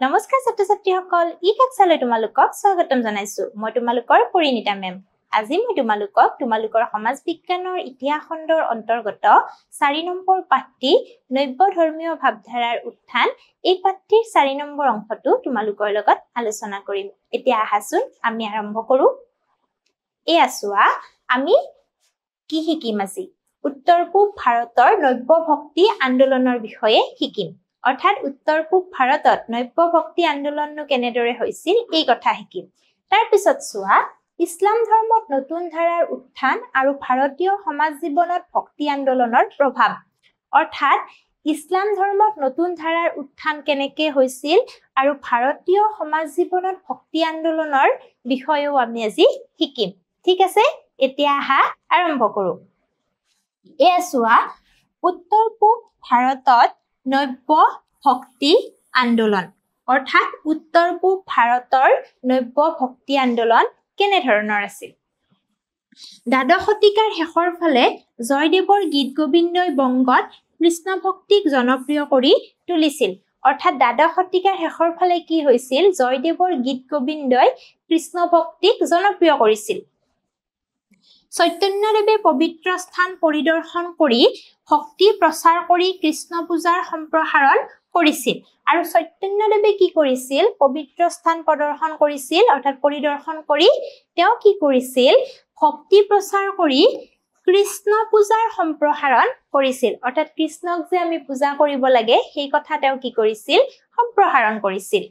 নমস্কাৰ ছাত্ৰ-ছাত্ৰীসকল, ই-কাক্সালৈ তোমালোকক স্বাগতম জনাইছো। মই তোমালোকৰ পৰিণীতা মেম। আজি মই তোমালোকৰ সমাজ বিজ্ঞানৰ ইতিহাস খণ্ডৰ অন্তৰ্গত 4 নম্বৰ পাঠটি নব্য ধৰ্মীয় ভাৱধাৰাৰ উত্থান এই পাঠটিৰ 4 নম্বৰ অংশটো তোমালোকৰ লগত আলোচনা কৰিম। এতিয়া আহাচোন আমি আৰম্ভ কৰো। এয়া চোৱা, আমি কি শিকিম আজি? উত্তৰ পূব ভাৰতৰ নব্য ভক্তি আন্দোলনৰ বিষয়ে শিকিম। অৰ্থাৎ উত্তৰ পূব ভাৰতত নব্য ভক্তি আন্দোলনটো কেনেদৰে হৈছিল এই কথা শিকিম। তাৰ পিছত চোৱা, ইছলাম ধৰ্মত নতুন ধাৰাৰ উত্থান আৰু ভাৰতীয় সমাজ জীৱনত ভক্তি আন্দোলনৰ প্ৰভাৱ। অৰ্থাৎ ইছলাম ধৰ্মত নতুন ধাৰাৰ উত্থান কেনেকৈ হৈছিল আৰু ভাৰতীয় সমাজ জীৱনত ভক্তি আন্দোলনৰ বিষয়েও আমি আজি শিকিম। ঠিক আছে, এতিয়া আহা আৰম্ভ কৰো। এয়া চোৱা, উত্তৰ পূব ভাৰতত নব্য ভক্তি আন্দোলন। অৰ্থাৎ উত্তৰ পূব ভাৰতৰ নব্য ভক্তি আন্দোলন কেনেধৰণৰ আছিল? দ্বাদশ শতিকাৰ শেষৰ ফালে জয়দেৱৰ গীত গোবিন্দই বংগত কৃষ্ণ ভক্তিক জনপ্ৰিয় কৰি তুলিছিল। অৰ্থাৎ দ্বাদশ শতিকাৰ শেষৰ ফালে কি হৈছিল? জয়দেৱৰ গীত গোবিন্দই কৃষ্ণ ভক্তিক জনপ্ৰিয় কৰিছিল। চৈতন্যদেৱে পবিত্ৰ স্থান পৰিদৰ্শন কৰি ভক্তি প্ৰচাৰ কৰি কৃষ্ণ পূজাৰ সম্প্ৰসাৰণ কৰিছিল। আৰু চৈতন্যদেৱে কি কৰিছিল? পবিত্ৰ স্থান প্ৰদৰ্শন কৰিছিল, অৰ্থাৎ পৰিদৰ্শন কৰি তেওঁ কি কৰিছিল? ভক্তি প্ৰচাৰ কৰি কৃষ্ণ পূজাৰ সম্প্ৰসাৰণ কৰিছিল। অৰ্থাৎ কৃষ্ণক যে আমি পূজা কৰিব লাগে সেই কথা তেওঁ কি কৰিছিল? সম্প্ৰসাৰণ কৰিছিল।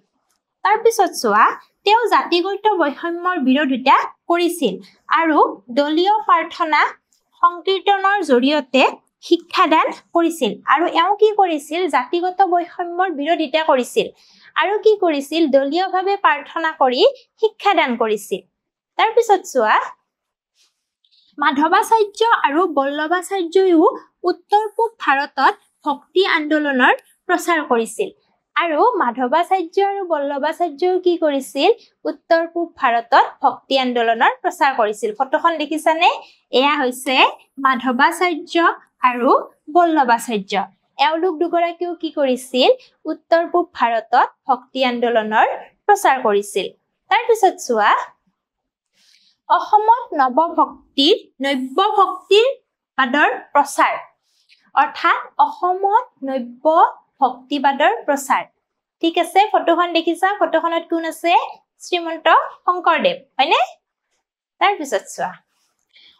তাৰ পিছত চোৱা, তেওঁ জাতিগত বৈষম্যৰ বিৰোধিতা কৰিছিল আৰু দলীয় প্ৰাৰ্থনা সংকীৰ্তনৰ জৰিয়তে শিক্ষাদান কৰিছিল। আৰু এওঁ কি কৰিছিল? জাতিগত বৈষম্যৰ বিৰোধিতা কৰিছিল আৰু কি কৰিছিল? দলীয়ভাৱে প্ৰাৰ্থনা কৰি শিক্ষাদান কৰিছিল। তাৰ পিছত চোৱা, মাধৱাচাৰ্য আৰু বল্লভাচাৰ্যও উত্তৰ পূব ভাৰতত ভক্তি আন্দোলনৰ প্ৰচাৰ কৰিছিল। আৰু মাধৱাচাৰ্য আৰু বল্লভাচাৰ্যও কি কৰিছিল? উত্তৰ পূব ভাৰতত ভক্তি আন্দোলনৰ প্ৰচাৰ কৰিছিল। ফটোখন দেখিছানে? এয়া হৈছে মাধৱাচাৰ্য আৰু বল্লভাচাৰ্য। এওঁলোক দুগৰাকীও কি কৰিছিল? উত্তৰ পূব ভাৰতত ভক্তি আন্দোলনৰ প্ৰচাৰ কৰিছিল। তাৰ পিছত চোৱা, অসমত নব্য ভক্তিবাদৰ প্ৰচাৰ। অৰ্থাৎ অসমত নব্য ভক্তিবাদৰ প্ৰচাৰ। ঠিক আছে, ফটোখন দেখিছা? ফটোখনত কোন আছে? শ্ৰীমন্ত শংকৰদেৱ, হয়নে? তাৰ পিছত চোৱা,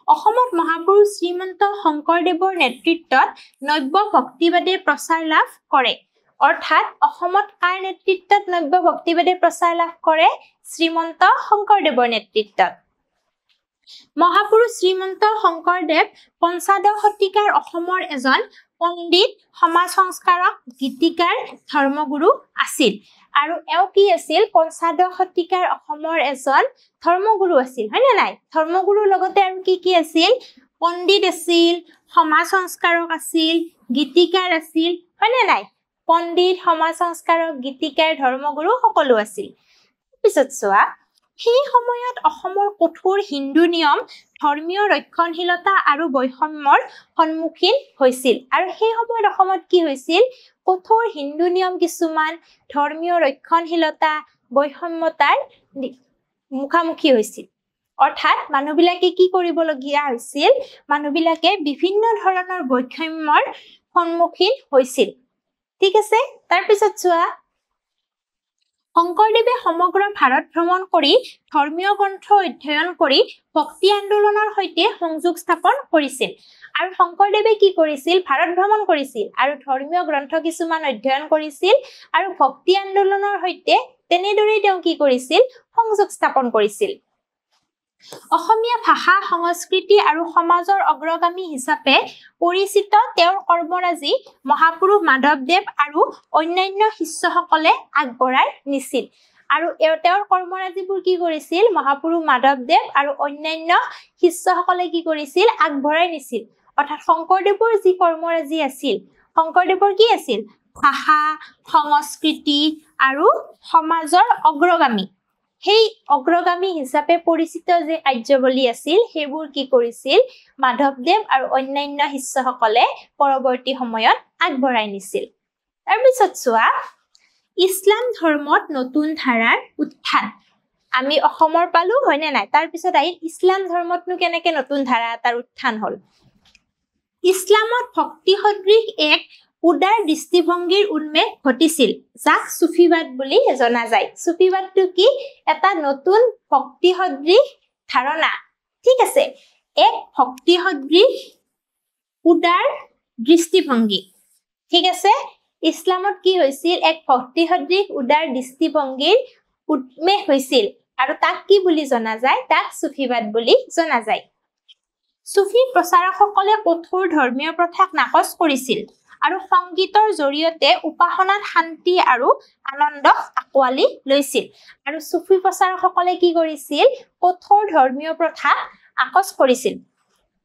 অসমত মহাপুৰুষ শ্ৰীমন্ত শংকৰদেৱৰ নেতৃত্বত নব্য ভক্তিবাদে প্ৰচাৰ লাভ কৰে। অৰ্থাৎ অসমত কাৰ নেতৃত্বত নব্য ভক্তিবাদে প্ৰচাৰ লাভ কৰে? শ্ৰীমন্ত শংকৰদেৱৰ নেতৃত্বত। মহাপুৰুষ শ্ৰীমন্ত শংকৰদেৱ পঞ্চদশ শতিকাৰ অসমৰ এজন পণ্ডিত, সমাজ সংস্কাৰক, গীতিকাৰ, ধৰ্মগুৰু আছিল। আৰু এওঁ কি আছিল? পঞ্চদশ শতিকাৰ অসমৰ এজন ধৰ্মগুৰু আছিল, হয়নে নাই? ধৰ্মগুৰুৰ লগতে আৰু কি আছিল? পণ্ডিত আছিল, সমাজ সংস্কাৰক আছিল, গীতিকাৰ আছিল, হয়নে নাই? পণ্ডিত, সমাজ সংস্কাৰক, গীতিকাৰ, ধৰ্মগুৰু সকলো আছিল। পিছত চোৱা, সেই সময়ত অসমৰ কঠোৰ হিন্দু নিয়ম ধৰ্মীয় ৰক্ষণশীলতা আৰু বৈষম্যৰ সন্মুখীন হৈছিল। আৰু সেই সময়ত অসমত কি হৈছিল? কঠোৰ হিন্দু নিয়ম কিছুমান, ধৰ্মীয় ৰক্ষণশীলতা, বৈষম্যতাৰ মুখামুখি হৈছিল। অৰ্থাৎ মানুহবিলাকে কি কৰিবলগীয়া হৈছিল? মানুহবিলাকে বিভিন্ন ধৰণৰ বৈষম্যৰ সন্মুখীন হৈছিল। ঠিক আছে, তাৰপিছত চোৱা, শংকৰদেৱে সমগ্ৰ ভাৰত ভ্ৰমণ কৰি ধৰ্মীয় গ্ৰন্থ অধ্যয়ন কৰি ভক্তি আন্দোলনৰ সৈতে সংযোগ স্থাপন কৰিছিল। আৰু শংকৰদেৱে কি কৰিছিল? ভাৰত ভ্ৰমণ কৰিছিল আৰু ধৰ্মীয় গ্ৰন্থ কিছুমান অধ্যয়ন কৰিছিল আৰু ভক্তি আন্দোলনৰ সৈতে তেনেদৰেই তেওঁ কি কৰিছিল? সংযোগ স্থাপন কৰিছিল। অসমীয়া ভাষা, সংস্কৃতি আৰু সমাজৰ অগ্ৰগামী হিচাপে পৰিচিত তেওঁৰ কৰ্মৰাজি মহাপুৰুষ মাধৱদেৱ আৰু অন্যান্য শিষ্যসকলে আগবঢ়াই নিছিল। আৰু তেওঁৰ কৰ্মৰাজিবোৰ কি কৰিছিল? মহাপুৰুষ মাধৱদেৱ আৰু অন্যান্য শিষ্যসকলে কি কৰিছিল? আগবঢ়াই নিছিল। অৰ্থাৎ শংকৰদেৱৰ যি কৰ্মৰাজি আছিল, শংকৰদেৱৰ কি আছিল? ভাষা, সংস্কৃতি আৰু সমাজৰ অগ্ৰগামী। সেই অগ্ৰগামী হিচাপে পৰিচিত যে কাৰ্যাৱলী আছিল সেইবোৰ কি কৰিছিল? মাধৱদেৱ আৰু অন্যান্য শিষ্যসকলে পৰৱৰ্তী সময়ত আগবঢ়াই নিছিল। তাৰপিছত চোৱা, ইছলাম ধৰ্মত নতুন ধাৰাৰ উত্থান আমি অসমৰ পালো হয়নে নাই তাৰ পিছত আহিল ইছলাম ধৰ্মতনো কেনেকে নতুন ধাৰা এটাৰ উত্থান হল ইছলামত ভক্তি সদৃশ এক উদাৰ দৃষ্টিভংগীৰ উন্মেষ ঘটিছিল যাক সুফিবাদ বুলি জনা যায় সুফিবাদটো কি এটা নতুন ভক্তি সদৃশ ধাৰণা ঠিক আছে এক ভক্তি সদৃশ উদাৰ দৃষ্টিভংগী ঠিক আছে ইছলামত কি হৈছিল এক ভক্তি সদৃশ উদাৰ দৃষ্টিভংগীৰ উন্মেষ হৈছিল আৰু তাক কি বুলি জনা যায় তাক সুফিবাদ বুলি জনা যায় সুফি প্ৰচাৰকসকলে কঠোৰ ধৰ্মীয় প্ৰথাক নাকচ কৰিছিল আৰু সংগীতৰ জৰিয়তে উপাসনাত শান্তি আৰু আনন্দ আকোৱালি লৈছিল আৰু সুফি প্ৰচাৰকসকলে কি কৰিছিল কঠোৰ ধৰ্মীয় প্ৰথা আকচ কৰিছিল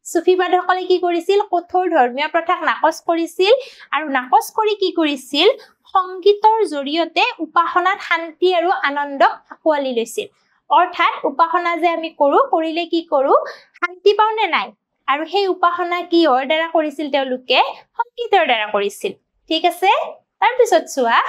সুফিবাদসকলে কি কৰিছিল কঠোৰ ধৰ্মীয় প্ৰথাক নাকচ কৰিছিল আৰু নাকচ কৰি কি কৰিছিল সংগীতৰ জৰিয়তে উপাসনাত শান্তি আৰু আনন্দ আকোৱালি লৈছিল অৰ্থাৎ উপাসনা যে আমি কৰিলে কি কৰো শান্তি পাও নে নাই আৰু সেই উপাসনা কি হৰ দ্বাৰা কৰিছিল তেওঁলোকে সংগীতৰ দ্বাৰা কৰিছিল ঠিক আছে তাৰ পিছত চোৱা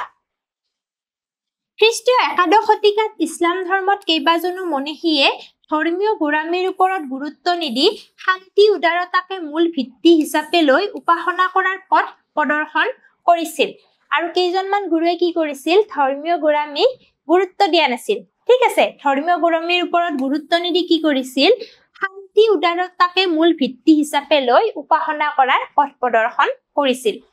খ্ৰীষ্টীয় একাদশ শতিকাত ইছলাম ধৰ্মত কেইবাজনো মনীষীয়ে ধৰ্মীয় গোৰামীৰ ওপৰত গুৰুত্ব নিদি শান্তি উদাৰতাকে মূল ভিত্তি হিচাপে লৈ উপাসনা কৰাৰ পথ প্ৰদৰ্শন কৰিছিল আৰু কেইজনমান গুৰুৱে কি কৰিছিল ধৰ্মীয় গোৰামীক গুৰুত্ব দিয়া নাছিল ঠিক আছে ধৰ্মীয় গোৰামীৰ ওপৰত গুৰুত্ব নিদি কি কৰিছিল শান্তি উদাৰতাকে মূল ভিত্তি হিচাপে লৈ উপাসনা কৰাৰ পথ প্ৰদৰ্শন কৰিছিল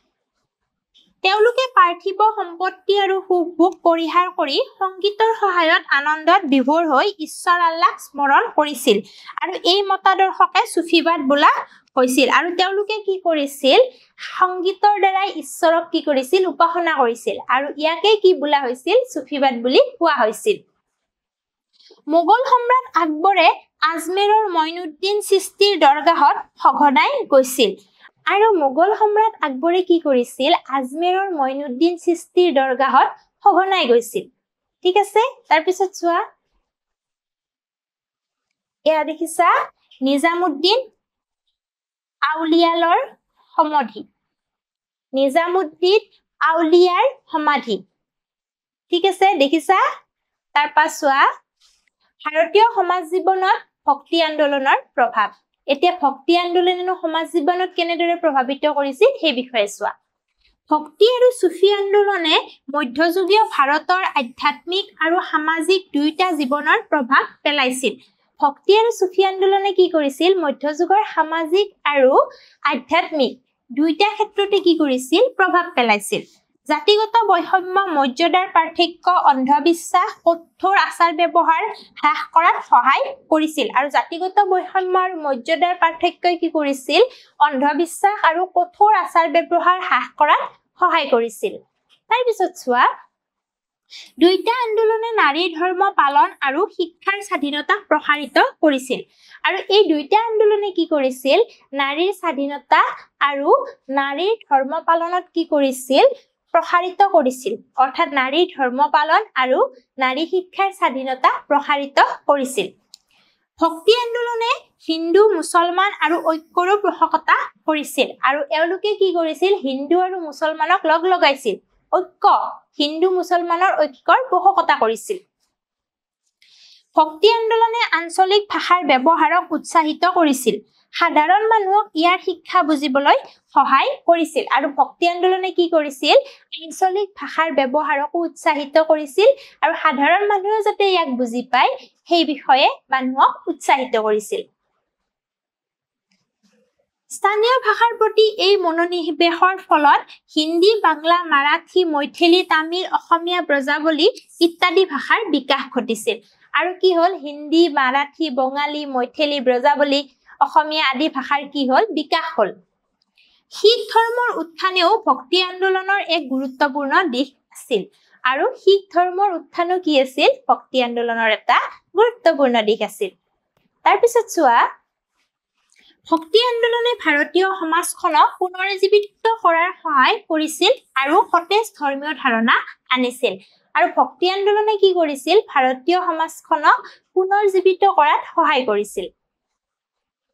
তেওঁলোকে পাৰ্থিব সম্পত্তি আৰু সুখ পৰিহাৰ কৰি সংগীতৰ সহায়ত আনন্দত বিভোৰ হৈ ঈশ্বৰ আল্লাহক স্মৰণ কৰিছিল আৰু এই মতাদৰ্শকে সুফিবাদ বোলা হৈছিল আৰু তেওঁলোকে কি কৰিছিল সংগীতৰ দ্বাৰা ঈশ্বৰক কি কৰিছিল উপাসনা কৰিছিল আৰু ইয়াকে কি বোলা হৈছিল সুফিবাদ বুলি কোৱা হৈছিল মোগল সম্ৰাট আকবৰে আজমেৰৰ মঈনুদ্দিন চিস্তিৰ দৰগাহত সঘনাই গৈছিল আৰু মোগল সম্ৰাট আকবৰে কি কৰিছিল আজমেৰৰ মঈনুদ্দিন চিস্তিৰ দৰগাহত সঘনাই গৈছিল ঠিক আছে তাৰ পিছত চোৱা এয়া দেখিছা নিজামুদ্দিন আউলিয়াৰ সমাধি নিজামুদ্দিন আউলিয়াৰ সমাধি ঠিক আছে দেখিছা তাৰ পাছ চোৱা ভাৰতীয় সমাজ জীৱনত ভক্তি আন্দোলনৰ প্ৰভাৱ এতিয়া ভক্তি আন্দোলনে সমাজ জীৱনত কেনেদৰে প্ৰভাৱিত কৰিছিল সেই বিষয়ে চোৱা ভক্তি আৰু সুফি আন্দোলনে মধ্যযুগীয় ভাৰতৰ আধ্যাত্মিক আৰু সামাজিক দুইটা জীৱনৰ প্ৰভাৱ পেলাইছিল ভক্তি আৰু সুফি আন্দোলনে কি কৰিছিল মধ্যযুগৰ সামাজিক আৰু আধ্যাত্মিক দুইটা ক্ষেত্ৰতে কি কৰিছিল প্ৰভাৱ পেলাইছিল জাতিগত বৈষম্য মৰ্যাদাৰ পাৰ্থক্য অন্ধবিশ্বাস কঠোৰ আচাৰ ব্যৱহাৰ হ্ৰাস কৰাত সহায় কৰিছিল আৰু জাতিগত বৈষম্য আৰু মৰ্যাদাৰ পাৰ্থক্যই কি কৰিছিল অন্ধবিশ্বাস আৰু কঠোৰ আচাৰ ব্যৱহাৰ হ্ৰাস কৰাত সহায় কৰিছিল তাৰ পিছত চোৱা দুইটা আন্দোলনে নাৰীৰ ধৰ্ম পালন আৰু শিক্ষাৰ স্বাধীনতা প্ৰসাৰিত কৰিছিল আৰু এই দুইটা আন্দোলনে কি কৰিছিল নাৰীৰ স্বাধীনতা আৰু নাৰীৰ ধৰ্ম পালনত কি কৰিছিল প্ৰসাৰিত কৰিছিল অৰ্থাৎ নাৰী ধৰ্ম পালন আৰু নাৰী শিক্ষাৰ স্বাধীনতা প্ৰসাৰিত কৰিছিল ভক্তি আন্দোলনে হিন্দু মুছলমান আৰু ঐক্যৰ পোষকতা কৰিছিল আৰু এওঁলোকে কি কৰিছিল হিন্দু আৰু মুছলমানক লগ লগাইছিল ঐক্য হিন্দু মুছলমানৰ ঐক্যৰ পোষকতা কৰিছিল ভক্তি আন্দোলনে আঞ্চলিক ভাষাৰ ব্যৱহাৰক উৎসাহিত কৰিছিল সাধাৰণ মানুহক ইয়াৰ শিক্ষা বুজিবলৈ সহায় কৰিছিল আৰু ভক্তি আন্দোলনে কি কৰিছিল আঞ্চলিক ভাষাৰ ব্যৱহাৰক উৎসাহিত কৰিছিল আৰু সাধাৰণ মানুহে যাতে ইয়াক বুজি পায় সেই বিষয়ে মানুহক উৎসাহিত কৰিছিল স্থানীয় ভাষাৰ প্ৰতি এই মনোনিৱেশৰ ফলত হিন্দী বাংলা মাৰাঠী মৈথিলী তামিল অসমীয়া ব্ৰজাৱলী ইত্যাদি ভাষাৰ বিকাশ ঘটিছিল আৰু কি হল হিন্দী মাৰাঠী বঙালী মৈথিলী ব্ৰজাৱলী অসমীয়া আদি ভাষাৰ কি হল বিকাশ হল শিখ ধৰ্মৰ উত্থানেও ভক্তি আন্দোলনৰ এক গুৰুত্বপূৰ্ণ দিশ আছিল আৰু শিখ ধৰ্মৰ উত্থানো কি আছিল ভক্তি আন্দোলনৰ এটা গুৰুত্বপূৰ্ণ দিশ আছিল তাৰ পিছত চোৱা ভক্তি আন্দোলনে ভাৰতীয় সমাজখনক পুনৰুজ্জীৱিত কৰাৰ সহায় কৰিছিল আৰু সতেজ ধৰ্মীয় ধাৰণা আনিছিল আৰু ভক্তি আন্দোলনে কি কৰিছিল ভাৰতীয় সমাজখনক পুনৰুজ্জীৱিত কৰাত সহায় কৰিছিল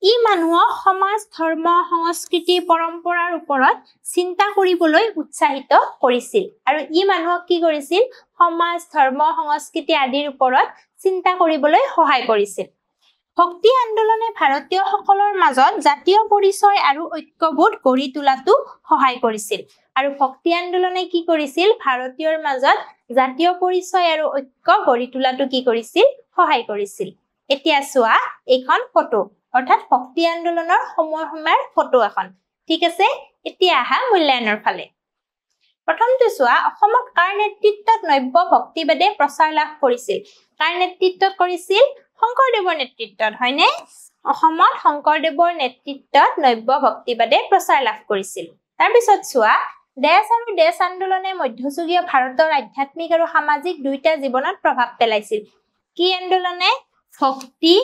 ই মানুহক সমাজ ধৰ্ম সংস্কৃতি পৰম্পৰাৰ ওপৰত চিন্তা কৰিবলৈ উৎসাহিত কৰিছিল আৰু ই মানুহক কি কৰিছিল সমাজ ধৰ্ম সংস্কৃতি আদিৰ ওপৰত চিন্তা কৰিবলৈ সহায় কৰিছিল ভক্তি আন্দোলনে ভাৰতীয় সকলৰ মাজত জাতীয় পৰিচয় আৰু ঐক্যবোধ গঢ়ি তোলাটো সহায় কৰিছিল আৰু ভক্তি আন্দোলনে কি কৰিছিল ভাৰতীয়ৰ মাজত জাতীয় পৰিচয় আৰু ঐক্য গঢ়ি তোলাটো কি কৰিছিল সহায় কৰিছিল এতিয়া চোৱা এইখন ফটো অৰ্থাৎ ভক্তি আন্দোলনৰ সময়ৰ ফটো এখন ঠিক আছে এতিয়া আহা মূল্যায়নৰ ফালে প্ৰথমটো চোৱা অসমত কাৰ নেতৃত্বত নব্য ভক্তিবাদে প্ৰচাৰ লাভ কৰিছিল কাৰ নেতৃত্বত কৰিছিল শংকৰদেৱৰ নেতৃত্বত হয়নে অসমত শংকৰদেৱৰ নেতৃত্বত নব্য ভক্তিবাদে প্ৰচাৰ লাভ কৰিছিল তাৰ পিছত চোৱা দেশ আৰু দেশ আন্দোলনে মধ্যযুগীয় ভাৰতৰ আধ্যাত্মিক আৰু সামাজিক দুইটা জীৱনত প্ৰভাৱ পেলাইছিল কি আন্দোলনে ভক্তি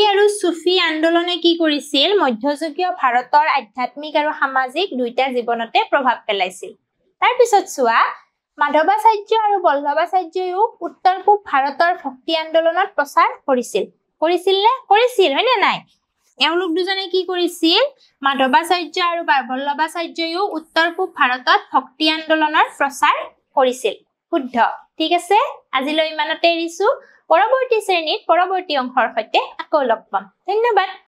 আৰু সুফি আন্দোলনে কি কৰিছিল মধ্যযুগীয় ভাৰতৰ আধ্যাত্মিক আৰু সামাজিক দুইটা জীৱনতে প্ৰভাৱ পেলাইছিল তাৰ পিছত চোৱা মাধৱাচাৰ্য আৰু বল্লভাচাৰ্যও উত্তৰ পূব ভাৰতৰ ভক্তি আন্দোলনত প্ৰচাৰ কৰিছিল হয়নে নাই এওঁলোক দুজনে কি কৰিছিল মাধৱাচাৰ্য আৰু বল্লভাচাৰ্যও উত্তৰ পূব ভাৰতত ভক্তি আন্দোলনৰ প্ৰচাৰ কৰিছিল শুদ্ধ ঠিক আছে আজিলৈ ইমানতে এৰিছো পৰৱৰ্তী শ্ৰেণীত পৰৱৰ্তী অংশৰ সৈতে আকৌ লগ পাম ধন্যবাদ